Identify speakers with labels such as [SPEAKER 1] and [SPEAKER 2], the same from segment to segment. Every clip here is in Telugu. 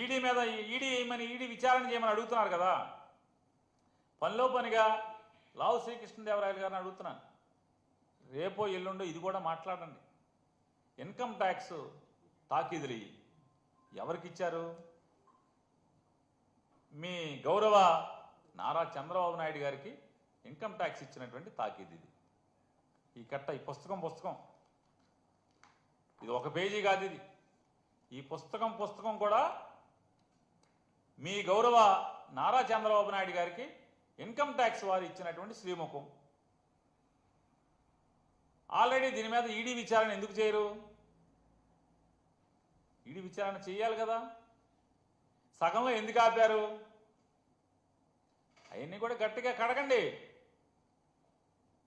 [SPEAKER 1] ఈడీ మీద ఈడీ విచారణ చేయమని అడుగుతున్నారు కదా. పనిలో పనిగా లావు శ్రీకృష్ణదేవరాయలు గారిని అడుగుతున్నాను, రేపో ఎల్లుండో ఇది కూడా మాట్లాడండి. ఇన్కమ్ ట్యాక్స్ తాకీదులు ఎవరికి ఇచ్చారు? మీ గౌరవ నారా చంద్రబాబు నాయుడు గారికి ఇన్కమ్ ట్యాక్స్ ఇచ్చినటువంటి తాకీదు ఇది. ఈ కట్ట, ఈ పుస్తకం ఇది ఒక పేజీ కాదు. ఇది ఈ పుస్తకం కూడా మీ గౌరవ నారా చంద్రబాబు నాయుడు గారికి ఇన్కమ్ ట్యాక్స్ వారు ఇచ్చినటువంటి శ్రీముఖం. ఆల్రెడీ దీని మీద ఈడీ విచారణ ఎందుకు చేయరు? ఈడీ విచారణ చేయాలి కదా. సగంలో ఎందుకు ఆపారు? అవన్నీ కూడా గట్టిగా కడగండి.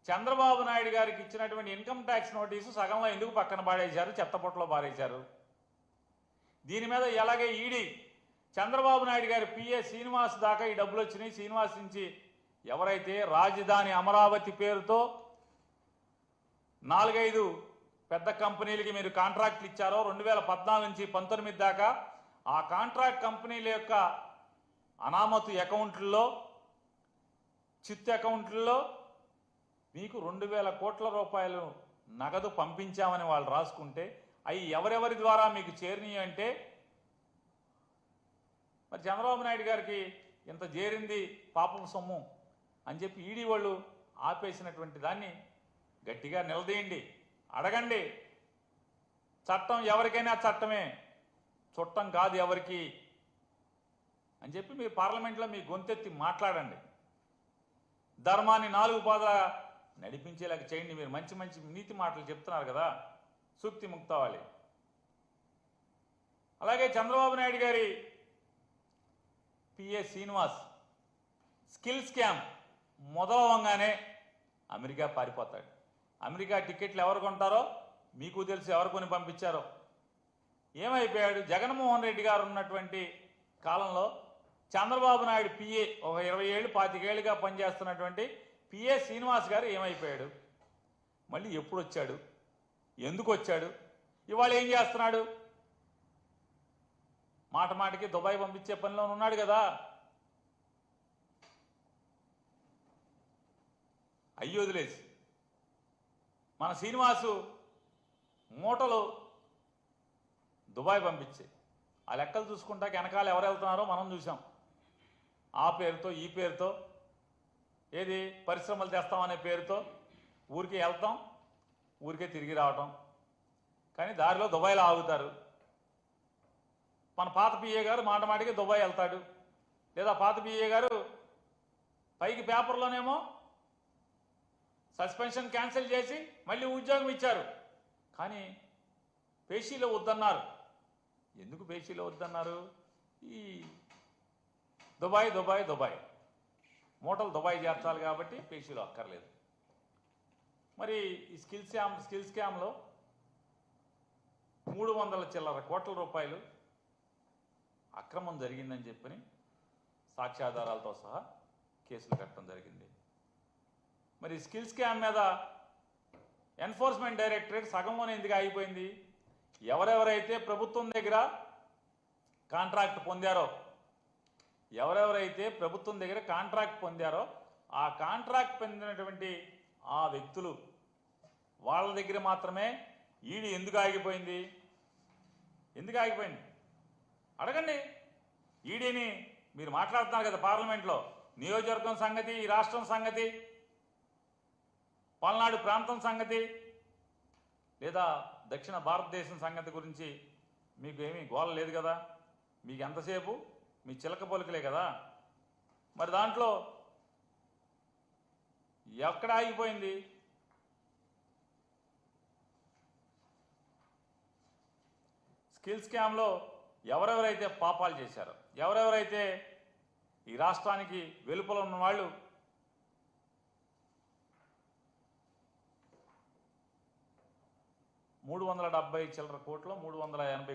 [SPEAKER 1] చంద్రబాబు నాయుడు గారికి ఇచ్చినటువంటి ఇన్కమ్ ట్యాక్స్ నోటీసు సగంలో ఎందుకు పక్కన పాడేశారు, చెత్తపొట్టలో పారేశారు? దీని మీద ఎలాగే ఈడీ చంద్రబాబు నాయుడు గారి పిఏ శ్రీనివాస్ దాకా ఈ డబ్బులు వచ్చినాయి. శ్రీనివాస్ నుంచి ఎవరైతే రాజధాని అమరావతి పేరుతో 4-5 పెద్ద కంపెనీలకి మీరు కాంట్రాక్ట్లు ఇచ్చారో 2014 నుంచి 19 దాకా, ఆ కాంట్రాక్ట్ కంపెనీల యొక్క అనామతు అకౌంట్లలో, చిత్తు అకౌంట్లలో మీకు 2000 కోట్ల రూపాయలు నగదు పంపించామని వాళ్ళు రాసుకుంటే అవి ఎవరెవరి ద్వారా మీకు చేరినాయి అంటే, మరి చంద్రబాబు నాయుడు గారికి ఇంత చేరింది పాపం సొమ్ము అని చెప్పి ఈడీ వాళ్ళు ఆపేసినటువంటి దాన్ని గట్టిగా నిలదీయండి, అడగండి. చట్టం ఎవరికైనా చట్టమే, చుట్టం కాదు ఎవరికి అని చెప్పి మీరు పార్లమెంట్లో మీ గొంతెత్తి మాట్లాడండి. ధర్మాన్ని 4 పాదాల నడిపించేలాగా చేయండి. మీరు మంచి మంచి నీతి మాటలు చెప్తున్నారు కదా, సూక్తి ముక్తావాలి. అలాగే చంద్రబాబు నాయుడు గారి పిఏ శ్రీనివాస్ స్కిల్ స్కామ్ మొదలవంగానే అమెరికా పారిపోతాడు. అమెరికా టికెట్లు ఎవరు కొంటారో మీకు తెలుసు, ఎవరు కొని పంపించారో. ఏమైపోయాడు? జగన్మోహన్ రెడ్డి గారు ఉన్నటువంటి కాలంలో చంద్రబాబు నాయుడు పిఏ, ఒక 20 ఏళ్ళు 25 ఏళ్ళుగా పనిచేస్తున్నటువంటి పిఏ శ్రీనివాస్ గారు ఏమైపోయాడు? మళ్ళీ ఎప్పుడు వచ్చాడు? ఎందుకు వచ్చాడు? ఇవాళ ఏం చేస్తున్నాడు? మాట మాటికి దుబాయ్ పంపించే పనిలో ఉన్నాడు కదా. అయ్యి వదిలేసి మన శ్రీనివాసు మూటలు దుబాయ్ పంపించే ఆ లెక్కలు చూసుకుంటాక వెనకాల ఎవరు వెళ్తున్నారో మనం చూసాం. ఆ పేరుతో ఈ పేరుతో, ఏది పరిశ్రమలు తెస్తామనే పేరుతో ఊరికే వెళ్తాం, ఊరికే తిరిగి రావటం. కానీ దారిలో దుబాయ్లో ఆగుతారు. మన పాత పిఏ గారు మాట మాటికి దుబాయ్ వెళ్తాడు, లేదా పాత పిఏ గారు పైకి పేపర్లోనేమో సస్పెన్షన్ క్యాన్సిల్ చేసి మళ్ళీ ఉద్యోగం ఇచ్చారు. కానీ పేషీలో వద్దన్నారు. ఎందుకు పేషీలో వద్దన్నారు? ఈ దుబాయ్ మూటలు దుబాయ్ చేర్చాలి కాబట్టి పేషీలో అక్కర్లేదు. మరి ఈ స్కిల్ స్కామ్లో 300 చిల్లర కోట్ల రూపాయలు అక్రమం జరిగిందని చెప్పని సాక్ష్యాధారాలతో సహా కేసులు కట్టడం జరిగింది. మరి స్కిల్ స్కామ్ మీద ఎన్ఫోర్స్మెంట్ డైరెక్టరేట్ సగంలోనే ఎందుకు ఆగిపోయింది? ఎవరెవరైతే ప్రభుత్వం దగ్గర కాంట్రాక్ట్ పొందారో, ఆ కాంట్రాక్ట్ పొందినటువంటి ఆ వ్యక్తులు వాళ్ళ దగ్గర మాత్రమే ఈడీ ఎందుకు ఆగిపోయింది? అడగండి ఈడీని. మీరు మాట్లాడుతున్నారు కదా పార్లమెంట్లో, నియోజకవర్గం సంగతి, ఈ రాష్ట్రం సంగతి, పల్నాడు ప్రాంతం సంగతి, లేదా దక్షిణ భారతదేశం సంగతి గురించి మీకు ఏమీ గోల లేదు కదా. మీకు ఎంతసేపు మీ చిలక పలుకులే కదా. మరి దాంట్లో ఎక్కడ ఆగిపోయింది? స్కిల్ స్కామ్లో ఎవరెవరైతే పాపాలు చేశారో, ఎవరెవరైతే ఈ రాష్ట్రానికి వెలుపల ఉన్న వాళ్ళు $380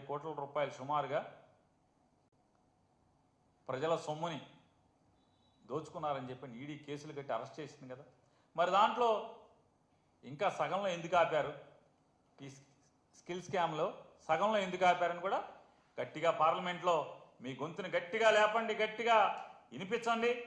[SPEAKER 1] కోట్ల రూపాయలు సుమారుగా ప్రజల సొమ్ముని దోచుకున్నారని చెప్పి ఈడీ కేసులు కట్టి అరెస్ట్ చేసింది కదా. మరి దాంట్లో ఇంకా సగంలో ఎందుకు ఆపారు? ఈ స్కిల్ స్కామ్లో సగంలో ఎందుకు ఆపారని కూడా గట్టిగా పార్లమెంట్లో మీ గొంతుని గట్టిగా లేపండి, గట్టిగా వినిపించండి.